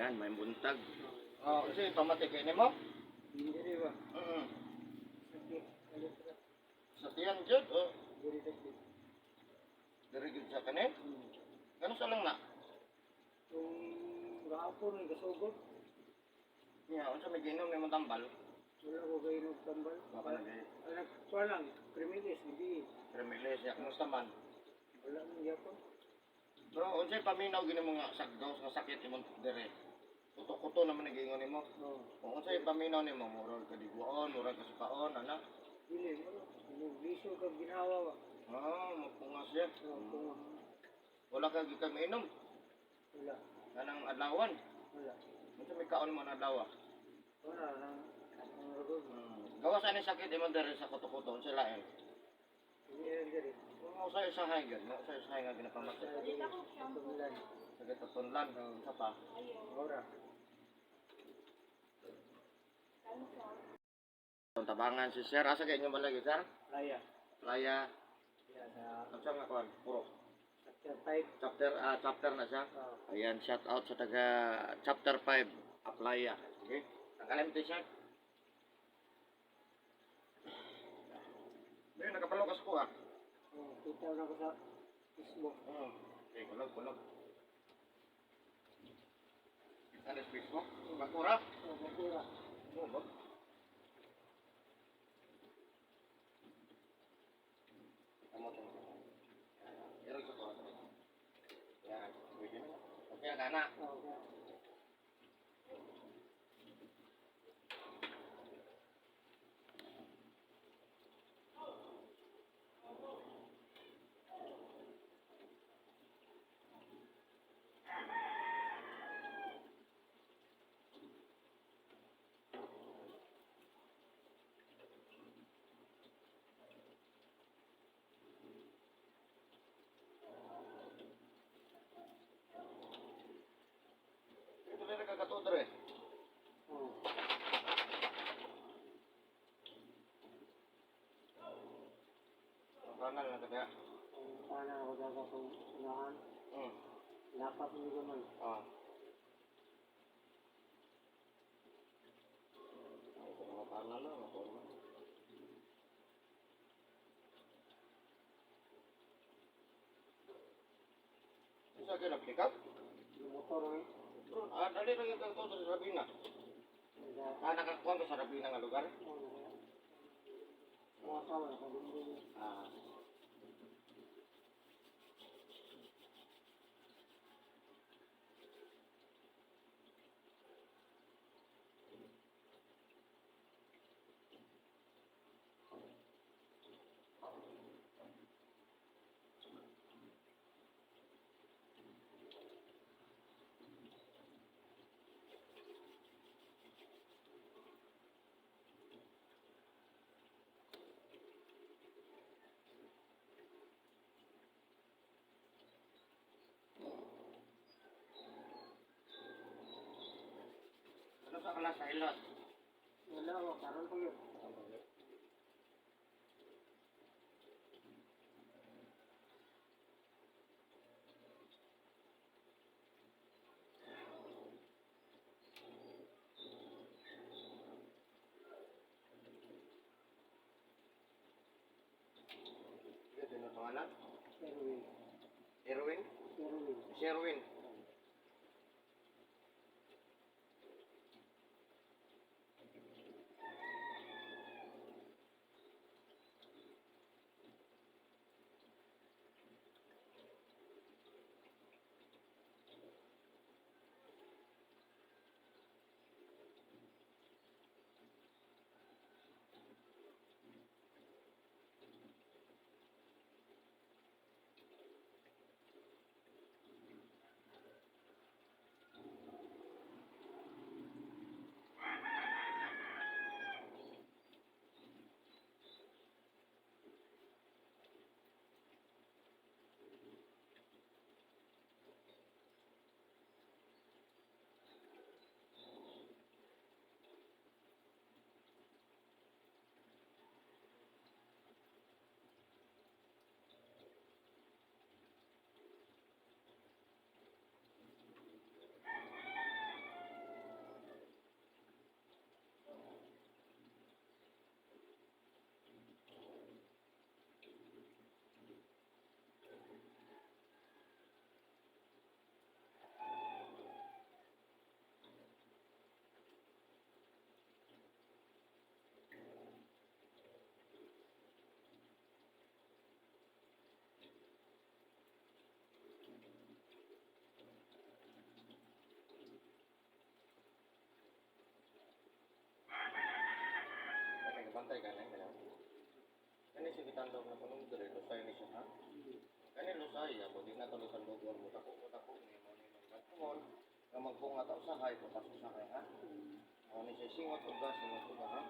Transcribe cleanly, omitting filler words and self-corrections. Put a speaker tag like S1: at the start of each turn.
S1: Yan, may buntag.
S2: Oh, kasi pamatikin mo.
S3: Hindi rin ba? Sakit.
S2: Sa tiyan jud. Oh,
S3: Diri sakit.
S2: diri gid sa kanin. Ano sa lang na?
S3: Kung gahapon ay kasugod,
S2: Nya, unsa may ginom nimo tambal?
S3: wala ko kayo nagtambal.
S2: Baka nagay
S3: Anak ko lang, krimilis, hindi.
S2: Remiles ya kumusta man?
S3: Wala nang yapon.
S2: Pero unsay paminaw gini mo nga sagdaw nga sakit imong dire? Kuto-kuto naman nagingon nimo.
S3: Oo.
S2: Kung unsay paminaw nimo, murag kadiguon, murag kasukaon, ana.
S3: Dili, wala. Nagbiso ka ginawa ba?
S2: Ah, mapungas siya.
S3: Oo, kung
S2: Wala ka gikay mainom.
S3: wala.
S2: Kanang adlawan.
S3: Wala.
S2: Unsa may kaon mo na adlaw?
S3: Wala lang. Ang ragod.
S2: Gawas ani sakit imong dire sa kuto-kuto unsa lain?
S3: Hindi yan diri.
S2: Kung usay usahay gyud, mo usay usahay nga ginapamatay.
S3: Pagbilan.
S2: Sakit sa tunlan, unsa pa?
S3: Ora.
S2: Ang tabangan si Sir, asa kay inyo balagi Sir?
S3: Laya.
S2: Laya,
S3: Ya, sa
S2: unsa nga kuan? Puro.
S3: chapter 5.
S2: Chapter na siya. Ayan, shout out sa taga chapter 5, Aplaya. Okay? Tanggalin mo t-shirt. Ayun, nakapalo ka sa kuha.
S3: Kita na ko sa Facebook.
S2: Okay, kulog. Ano sa Facebook? Bakura?
S3: Bakura.
S2: Oo, ba? Irog sa kuha. Yan, pwede na. Okay, anak.
S3: Okay.
S2: Ito na nagkakatutor eh.
S3: Oo.
S2: Kanal na taga.
S3: Sana ako dapat kung unahan. Dapat hindi naman.
S2: Ah. Ito na kanal na. Isa ka na pick up?
S3: Yung motor eh.
S2: Dali lang yung katutor sa Rabina. Nakakuha ka sa Rabina nga lugar?
S3: Mga asawa na kagumili.
S2: Ah. Ano sa kalas sa ilot?
S3: Wala ako, karoon ko yun.
S2: Ito na pangalan?
S3: Erwin.
S2: Erwin?
S3: Erwin.
S2: Si Erwin. tandog na punong dire, lusay ni siya, ha? Kani lusay, ako di na tuloy sa lugar mo, tako ni mo ni magkumon, nga magpunga ta usahay, patas usahay, ha? Ano ni siya, singot uga, ha?